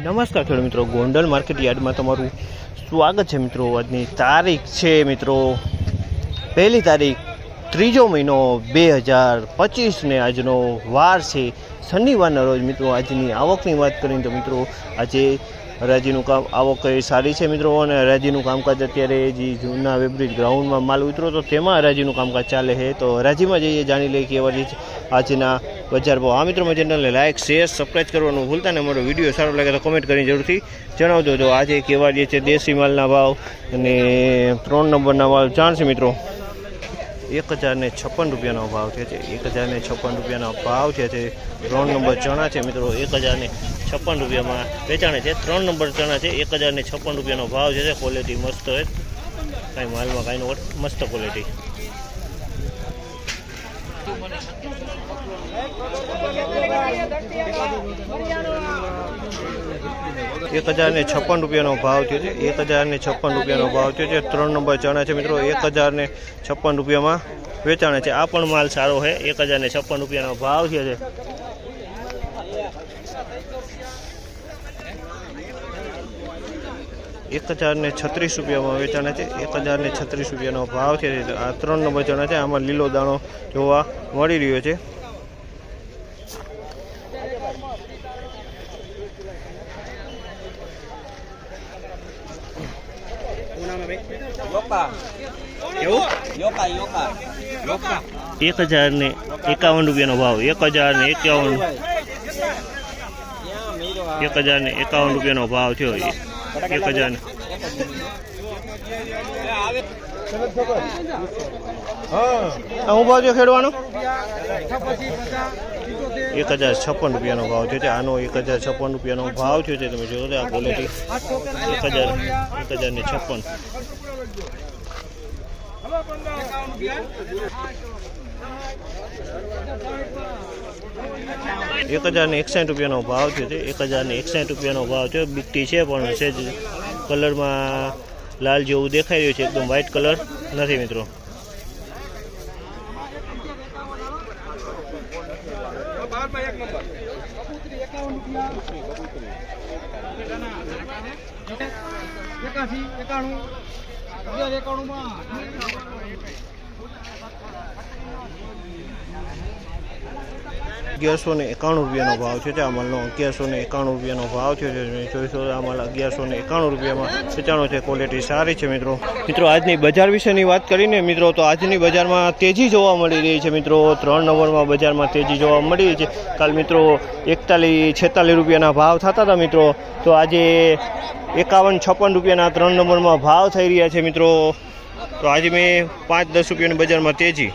નમસ્કાર ખેડૂત મિત્રો, ગોંડલ માર્કેટ યાર્ડમાં તમારું સ્વાગત છે મિત્રો। આજની તારીખ છે મિત્રો 1 તારીખ 3 મહિનો 2025 ને આજનો વાર છે શનિવારના રોજ મિત્રો। આજની આવકની વાત કરીએ તો મિત્રો આજે હરાજીનું કામ આવક સારી છે મિત્રો, અને હરાજીનું કામકાજ અત્યારે જે જૂના વેબ્રિજ ગ્રાઉન્ડમાં માલ ઉતરો તો તેમાં હરાજીનું કામકાજ ચાલે છે। તો હરાજીમાં જઈએ, જાણી લઈએ કેવા આજના બજાર ભાવ। આ મિત્રો મારી ચેનલને લાઇક શેર સબસ્ક્રાઈબ કરવાનું ભૂલતા ને અમારો વિડીયો સારો લાગે તો કોમેન્ટ કરીને જરૂરથી જણાવજો। તો આજે કેવા જે છે દેશી માલના ભાવ અને 3 નંબરના માલ જાણશે મિત્રો। 1056 રૂપિયાનો ભાવ છે, 1056 રૂપિયાનો ભાવ છે। 3 નંબર ચણા છે મિત્રો 1056 રૂપિયામાં વેચાણે છે। 3 નંબર ચણા છે 1056 રૂપિયાનો ભાવ છે। ક્વોલિટી મસ્ત છે, કાંઈ માલમાં કાંઈનો મસ્ત ક્વોલિટી। 1056 રૂપિયાનો ભાવ થયો છે, 1056 રૂપિયાનો ભાવ થયો છે। 3 નંબર ચણા છે મિત્રો 1056 રૂપિયામાં વેચાણે છે। આ પણ માલ સારો છે, 1056 રૂપિયાનો ભાવ છે। 1036 રૂપિયામાં વેચાણે છે, 1036 રૂપિયાનો ભાવ છે। આ 3 નંબર ચણા છે, આમાં લીલો દાણો જોવા મળી રહ્યો છે। કેવું 1051 રૂપિયાનો ભાવ, 1051 રૂપિયાનો ભાવ થયો। 1000 હું ભાવ છે ખેડવાનો 1056 રૂપિયાનો ભાવ છે। આનો 1056 રૂપિયાનો ભાવ થયો છે। તમે જોયો આ ક્વોલિટી 1056 1061 રૂપિયાનો ભાવ થયો છે। 1061 રૂપિયાનો ભાવ છે। બીટી છે પણ છે જ કલરમાં લાલ જેવું દેખાઈ રહ્યું છે, એકદમ વ્હાઇટ કલર નથી મિત્રો। ₹1191 રૂપિયાનો ભાવ છે। આ માલનો 1191 રૂપિયાનો ભાવ છે। જોઈશો આ માલ 1191 રૂપિયામાં વેચાણો છે। ક્વોલિટી સારી છે મિત્રો। આજની બજાર વિશેની વાત કરીને મિત્રો તો આજની બજારમાં તેજી જોવા મળી રહી છે મિત્રો। 3 નંબરમાં બજારમાં તેજી જોવા મળી રહી છે। કાલ મિત્રો 41-46 રૂપિયાના ભાવ થતા હતા મિત્રો, તો આજે 51-56 રૂપિયાના 3 નંબરમાં ભાવ થઈ રહ્યા છે મિત્રો। તો આજે મેં 5-10 રૂપિયાની બજારમાં તેજી।